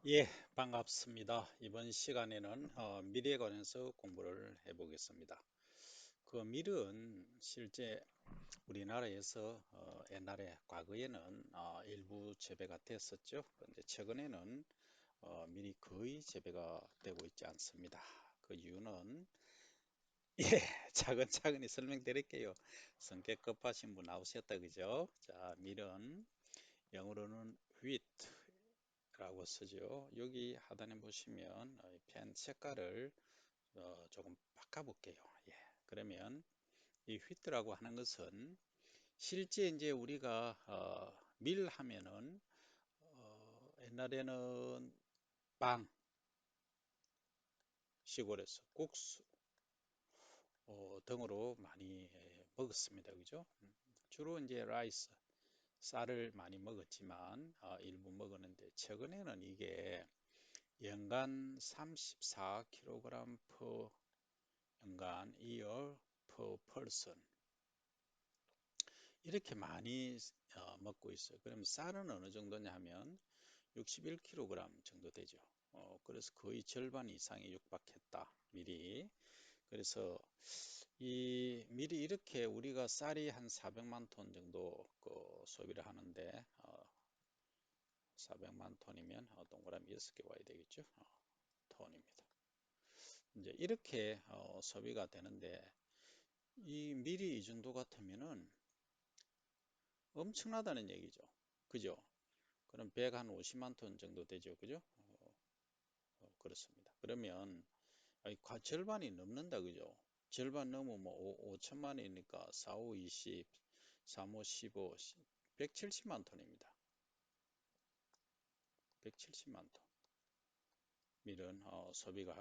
예, 반갑습니다. 이번 시간에는 밀에 관해서 공부를 해보겠습니다. 그 밀은 실제 우리나라에서 옛날에 과거에는 일부 재배가 됐었죠. 그런데 최근에는 밀이 거의 재배가 되고 있지 않습니다. 그 이유는 예, 차근차근히 설명드릴게요. 성격 급하신 분 나오셨다 그죠? 자, 밀은 영어로는 wheat라고 쓰죠. 여기 하단에 보시면 펜 색깔을 조금 바꿔볼게요. 예, 그러면 이 휘트라고 하는 것은 실제 이제 우리가 밀 하면은 옛날에는 빵, 시골에서 국수 등으로 많이 먹었습니다. 그죠? 주로 이제 라이스, 쌀을 많이 먹었지만 일부 먹었는데 최근에는 이게 연간 34kg per 연간 year per person 이렇게 많이 먹고 있어요. 그럼 쌀은 어느 정도냐 하면 61kg 정도 되죠. 그래서 거의 절반 이상이 육박했다. 미리. 그래서 이 미리 이렇게 우리가 쌀이 한 400만 톤 정도 소비를 하는데 400만 톤이면 동그라미 6개 와야 되겠죠. 톤입니다. 이제 이렇게 소비가 되는데 이 밀이 이 정도 같으면은 엄청나다는 얘기죠. 그죠? 그럼 150만 톤 정도 되죠. 그죠? 그렇습니다. 그러면 아니, 절반이 넘는다. 그죠? 절반 넘으면 뭐 5천만 원이니까 4, 5, 20, 3, 5, 15, 170만 톤입니다. 170만 톤. 밀은 소비를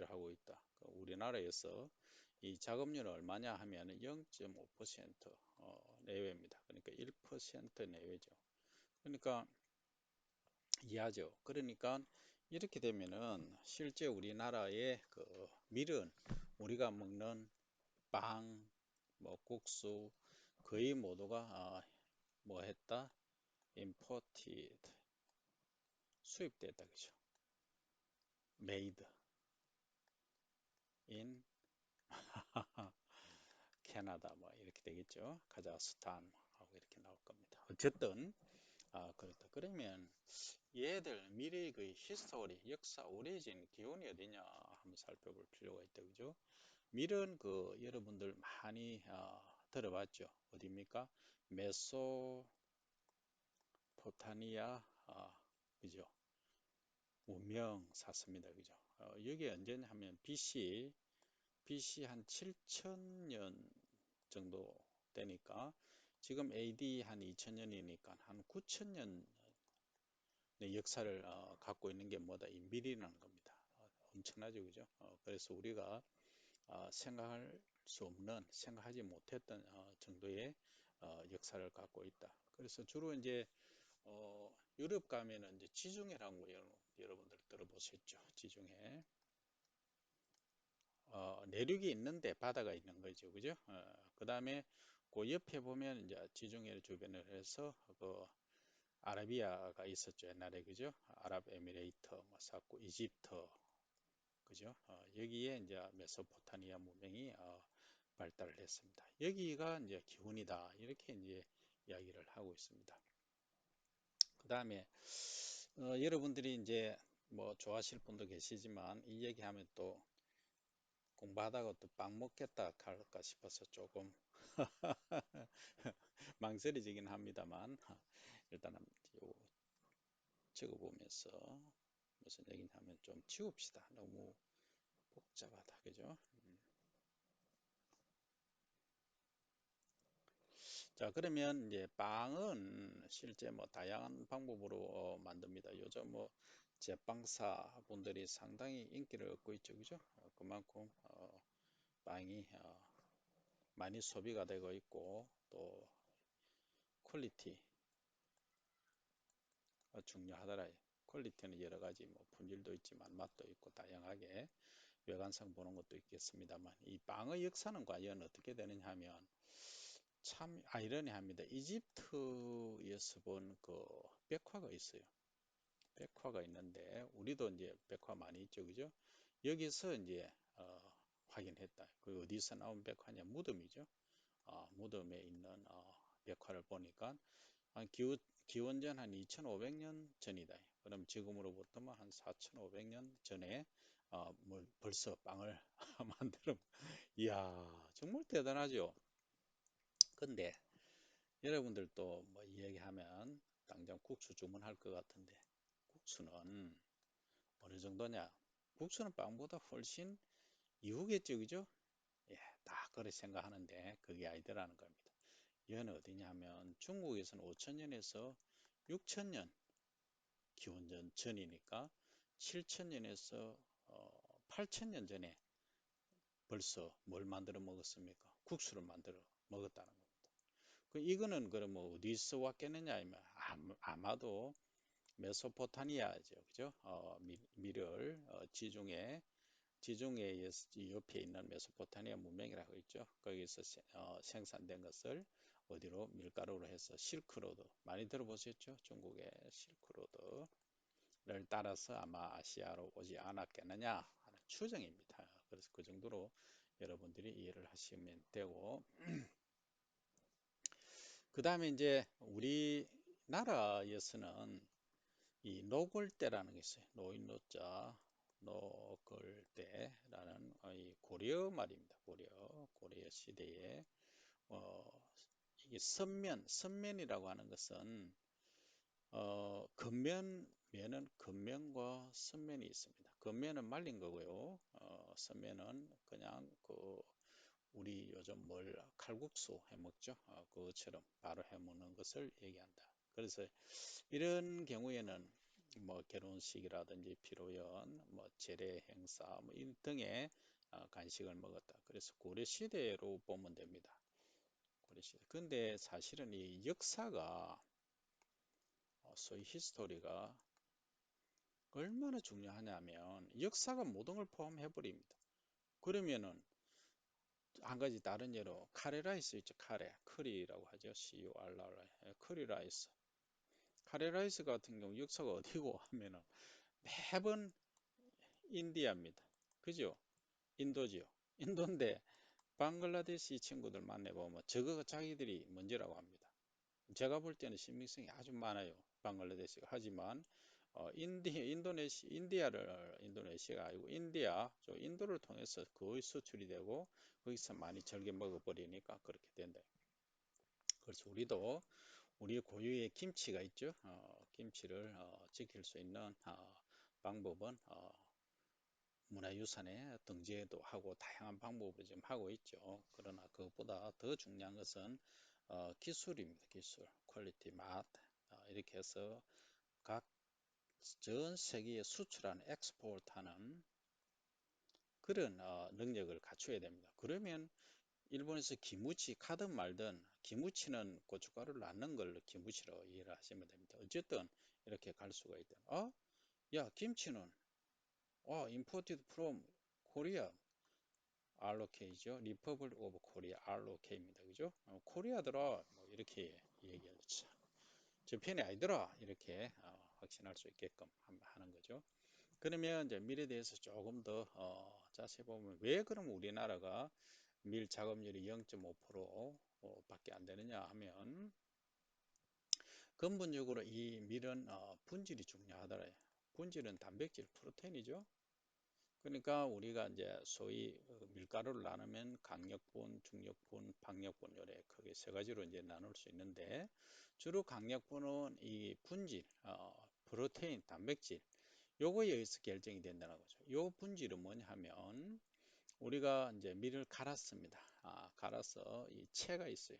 하고 있다. 우리나라에서 이 작업률은 얼마냐 하면 0.5% 내외입니다. 그러니까 1% 내외죠. 그러니까 이해하죠. 그러니까 이렇게 되면은 실제 우리나라의 그 밀은 우리가 먹는 빵, 뭐 국수 거의 모두가 뭐 했다? imported 수입됐다 그죠? made in 캐나다 뭐 이렇게 되겠죠. 카자흐스탄 하고 이렇게 나올 겁니다. 어쨌든 그렇다. 그러면 얘들 미래의 그 히스토리 역사 오래진 기원이 어디냐 한번 살펴볼 필요가 있다 그죠? 밀은 그 여러분들 많이 들어봤죠. 어디입니까? 메소포타미아 그죠? 문명 샀습니다. 그죠? 여기 언제냐 하면 BC 한 7천년 정도 되니까 지금 AD 한 2000년이니까 한 9천년 역사를 갖고 있는 게 뭐다? 이 밀이라는 겁니다. 엄청나죠, 그죠? 그래서 우리가 생각할 수 없는, 생각하지 못했던 정도의 역사를 갖고 있다. 그래서 주로 이제 유럽 가면은 이제 지중해라는 거 여러분들 들어보셨죠? 지중해. 내륙이 있는데 바다가 있는 거죠, 그죠? 그 다음에 그 옆에 보면 이제 지중해 주변을 해서 그 아라비아가 있었죠, 옛날에, 그죠? 아랍에미레이트, 뭐 쌓고 이집트, 그죠? 여기에 이제 메소포타미아 문명이 발달을 했습니다. 여기가 이제 기원이다, 이렇게 이제 이야기를 하고 있습니다. 그 다음에 여러분들이 이제 뭐 좋아하실 분도 계시지만 이 얘기하면 또 공부하다가 또 빵 먹겠다 할까 싶어서 조금 망설여지긴 합니다만 일단은 요 적어보면서 무슨 얘기냐면 좀 지웁시다. 너무 복잡하다. 그죠? 자, 그러면 이제 빵은 실제 뭐 다양한 방법으로 만듭니다. 요즘 뭐 제빵사 분들이 상당히 인기를 얻고 있죠. 그죠? 그만큼 빵이 많이 소비가 되고 있고 또 퀄리티가 중요하더라. 퀄리티는 여러 가지 뭐 품질도 있지만 맛도 있고 다양하게 외관상 보는 것도 있겠습니다만 이 빵의 역사는 과연 어떻게 되느냐 하면 참 아이러니합니다. 이집트에서 본 그 벽화가 있어요. 백화가 있는데 우리도 이제 백화 많이 있죠, 그죠? 여기서 이제 확인했다. 그 어디서 나온 백화냐? 무덤이죠. 무덤에 있는 백화를 보니까 한 기원전 한 2500년 전이다. 그럼 지금으로부터 한 4500년 전에 뭐 벌써 빵을 만들어. 이야, 정말 대단하죠. 근데 여러분들도 뭐 이야기하면 당장 국수 주문할 것 같은데 국수는 어느 정도냐? 국수는 빵보다 훨씬 이후겠죠, 그죠? 예, 다 그렇게 생각하는데 그게 아니더라는 겁니다. 이건 어디냐면 중국에서는 5000년에서 6000년 기원전 전이니까 7000년에서 8000년 전에 벌써 뭘 만들어 먹었습니까? 국수를 만들어 먹었다는 겁니다. 이거는 그럼 뭐 어디서 왔겠느냐 하면 아마도 메소포타미아죠, 그죠? 미를 지중해 옆에 있는 메소포타미아 문명이라고 있죠. 거기서 생산된 것을 어디로 밀가루로 해서 실크로드 많이 들어보셨죠? 중국의 실크로드를 따라서 아마 아시아로 오지 않았겠느냐 하는 추정입니다. 그래서 그 정도로 여러분들이 이해를 하시면 되고, 그 다음에 이제 우리나라에서는 이 노골대라는 게 있어요. 노인노자 노골대라는 이 고려 말입니다. 고려 시대에 이게 선면이라고 하는 것은 겉면은 겉면과 선면이 있습니다. 겉면은 말린 거고요. 선면은 그냥 우리 요즘 뭘 칼국수 해 먹죠. 그것처럼 바로 해 먹는 것을 얘기한다. 그래서 이런 경우에는 뭐 결혼식이라든지 피로연, 뭐 제례 행사 뭐 이 등의 간식을 먹었다. 그래서 고려 시대로 보면 됩니다. 고려 시대. 근데 사실은 이 역사가 소위 히스토리가 얼마나 중요하냐면 역사가 모든 걸 포함해 버립니다. 그러면은 한 가지 다른 예로 카레 라이스 있죠. 커리라고 하죠. CURR 커리 라이스. 카레 라이스 같은 경우 역사가 어디고 하면은 매번 인디아입니다. 그죠? 인도지요. 인도인데 방글라데시 친구들 만나보면 저거가 자기들이 먼저라고 합니다. 제가 볼 때는 신빙성이 아주 많아요. 방글라데시가. 하지만 인도네시아가 아니고 인도를 통해서 거의 수출이 되고 거기서 많이 즐겨 먹어버리니까 그렇게 된다. 그래서 우리도 우리 고유의 김치가 있죠. 김치를 지킬 수 있는 방법은 문화유산에 등재도 하고 다양한 방법으로 지금 하고 있죠. 그러나 그것보다 더 중요한 것은 기술입니다. 기술, 퀄리티, 맛 이렇게 해서 각 전 세계에 수출하는 엑스포트하는 그런 능력을 갖춰야 됩니다. 그러면 일본에서 기무치 가든 말든 기무치는 고춧가루를 넣는 걸 기무치로 이해를 하시면 됩니다. 어쨌든 이렇게 갈 수가 있다. 야, 김치는 imported from Korea ROK죠. Republic of Korea ROK입니다. 그죠? 코리아더라 뭐 이렇게 얘기하죠. 저 편이 아니더라 이렇게 확신할 수 있게끔 하는 거죠. 그러면 이제 밀에 대해서 조금 더 자세히 보면 왜 그럼 우리나라가 밀 작업률이 0.5% 밖에 안 되느냐 하면 근본적으로 이 밀은 분질이 중요하더라요. 분질은 단백질, 프로테인이죠. 그러니까 우리가 이제 소위 밀가루를 나누면 강력분, 중력분, 박력분 요래 크게 세 가지로 이제 나눌 수 있는데 주로 강력분은 이 분질, 프로테인, 단백질 요거에 의해서 결정이 된다는 거죠. 요 분질은 뭐냐 하면 우리가 이제 밀을 갈았습니다. 갈아서 이 채가 있어요.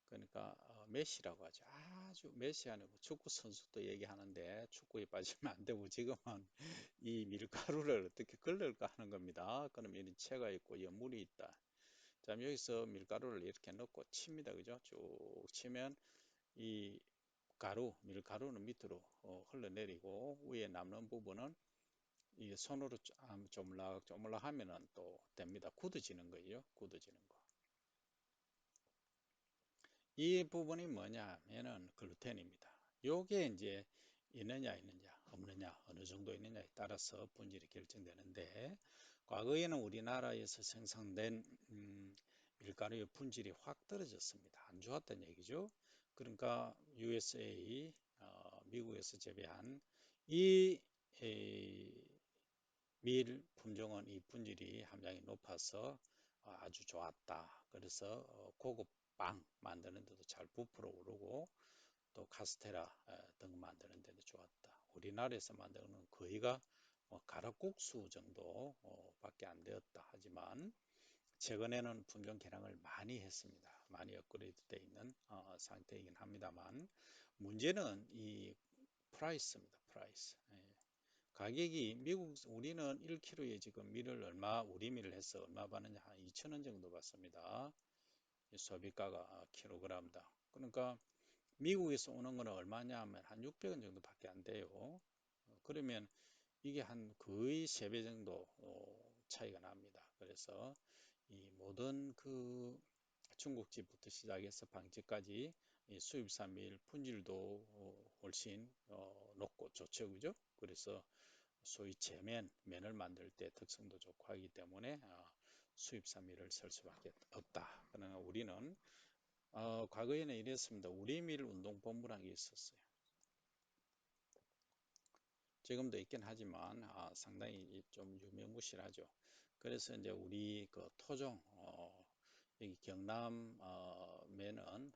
그러니까 메시라고 하죠. 아주 메시하는 축구 선수도 얘기하는데 축구에 빠지면 안 되고 지금은 이 밀가루를 어떻게 걸릴까 하는 겁니다. 그럼 이런 채가 있고 여물이 있다. 자, 여기서 밀가루를 이렇게 넣고 칩니다. 그죠? 쭉 치면 이 밀가루는 밑으로 흘러내리고 위에 남는 부분은 이 손으로 조물락 하면은 또 됩니다. 굳어지는 거예요. 굳어지는 거. 이 부분이 뭐냐 하면은 글루텐입니다. 요게 이제 있느냐. 없느냐, 어느 정도 있느냐에 따라서 분질이 결정되는데, 과거에는 우리나라에서 생산된 밀가루의 분질이 확 떨어졌습니다. 안 좋았다는 얘기죠. 그러니까 USA, 미국에서 재배한 이 밀 품종은 이 분질이 함량이 높아서 아주 좋았다. 그래서 고급 빵 만드는 데도 잘 부풀어 오르고 또 카스테라 등 만드는 데도 좋았다. 우리나라에서 만드는 거의가 가락국수 정도 밖에 안 되었다. 하지만 최근에는 품종 개량을 많이 했습니다. 많이 업그레이드 되어 있는 상태이긴 합니다만 문제는 이 프라이스입니다. 프라이스. 가격이 미국 우리는 1kg에 지금 밀을 얼마 우리 밀을 해서 얼마 받느냐 한 2,000원 정도 받습니다. 소비가가 킬로그램당. 그러니까 미국에서 오는 거는 얼마냐 하면 한 600원 정도밖에 안 돼요. 그러면 이게 한 거의 3배 정도 차이가 납니다. 그래서 이 모든 그 중국집부터 시작해서 방지까지 이 수입산 밀 품질도 훨씬 높고 좋죠, 그죠? 그래서 소위 제면, 면을 만들 때 특성도 좋고 하기 때문에 수입산 밀을 쓸 수밖에 없다. 그러나 우리는 과거에는 이랬습니다. 우리밀 운동본부라는 게 있었어요. 지금도 있긴 하지만 상당히 좀 유명무실하죠. 그래서 이제 우리 그 토종 여기 경남 면은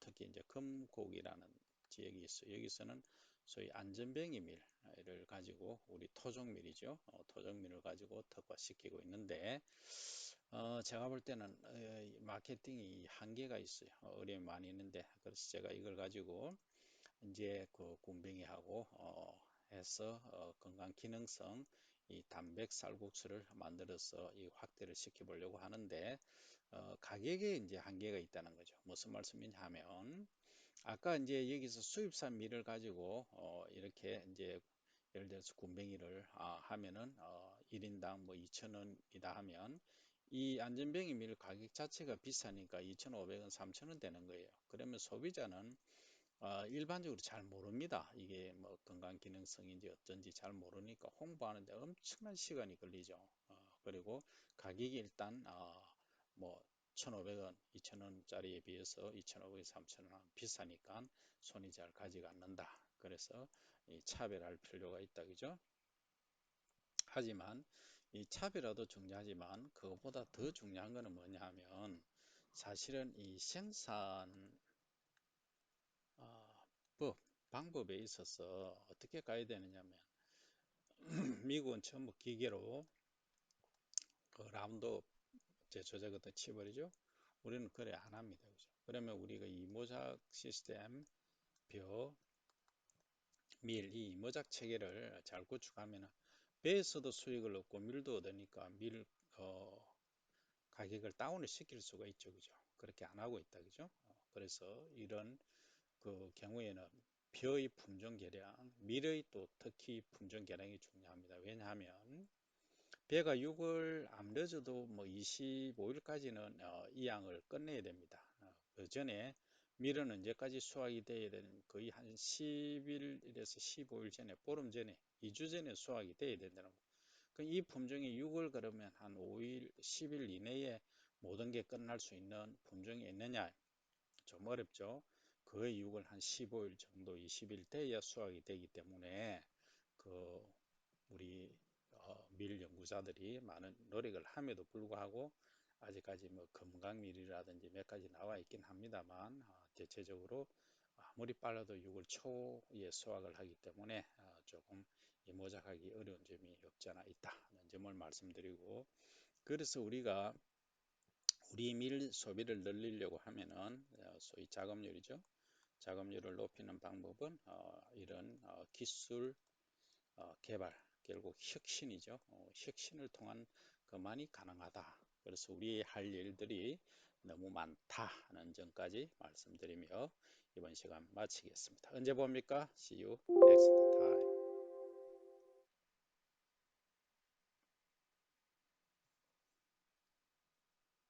특히 이제 금곡이라는 지역이 있어요. 여기서는 소위 안전뱅이 밀을 가지고 우리 토종밀이죠. 토종밀을 가지고 특화시키고 있는데 제가 볼 때는 마케팅이 한계가 있어요. 어려움이 많이 있는데 그래서 제가 이걸 가지고 이제 그 군뱅이하고 해서 건강 기능성 이 단백 쌀국수를 만들어서 이 확대를 시켜 보려고 하는데 가격에 이제 한계가 있다는 거죠. 무슨 말씀이냐 하면 아까 이제 여기서 수입산 밀을 가지고 이렇게 이제 예를 들어서 군뱅이를 하면은 1인당 뭐 2,000원이다 하면 이 안전뱅이 밀 가격 자체가 비싸니까 2,500원, 3,000원 되는 거예요. 그러면 소비자는 일반적으로 잘 모릅니다. 이게 뭐 건강 기능성인지 어쩐지 잘 모르니까 홍보하는데 엄청난 시간이 걸리죠. 그리고 가격이 일단 뭐 1,500원, 2,000원짜리에 비해서 2,500원, 3,000원 비싸니까 손이 잘 가지가 않는다. 그래서 이 차별할 필요가 있다, 그죠? 하지만 이 차별화도 중요하지만 그것보다 더 중요한 거는 뭐냐 하면 사실은 이 생산 법, 방법에 있어서 어떻게 가야 되느냐면 미국은 전부 기계로 그 라운드업 제조제 같은 치버리죠. 우리는 그래 안 합니다. 그죠? 그러면 우리가 이 모작 시스템, 벼, 밀, 이 모작 체계를 잘 구축하면 배에서도 수익을 얻고 밀도 얻으니까 밀 가격을 다운을 시킬 수가 있죠. 그죠? 그렇게 안 하고 있다. 그죠? 그래서 이런 그 경우에는 벼의 품종 개량, 밀의 또 특히 품종 개량이 중요합니다. 왜냐하면 배가 6월 안 늦어도 뭐 25일까지는 이 양을 끝내야 됩니다. 그 전에 밀은 언제까지 수확이 돼야 되는 거의 한 10일에서 15일 전에 보름 전에 2주 전에 수확이 돼야 된다는 거. 이 품종이 6월 그러면 한 5일, 10일 이내에 모든 게 끝날 수 있는 품종이 있느냐? 좀 어렵죠. 거의 6월 한 15일 정도, 20일 돼야 수확이 되기 때문에 그 우리 밀 연구자들이 많은 노력을 함에도 불구하고 아직까지 뭐 금강밀이라든지 몇 가지 나와 있긴 합니다만 대체적으로 아무리 빨라도 6월 초에 수확을 하기 때문에 조금 모작하기 어려운 점이 없지 않아 있다는 점을 말씀드리고 그래서 우리가 우리 밀 소비를 늘리려고 하면은 소위 작업률이죠. 작업률을 높이는 방법은 이런 기술 개발, 결국 혁신이죠. 혁신을 통한 것만이 가능하다. 그래서 우리 할 일들이 너무 많다는 점까지 말씀드리며 이번 시간 마치겠습니다. 언제 봅니까? See you next time.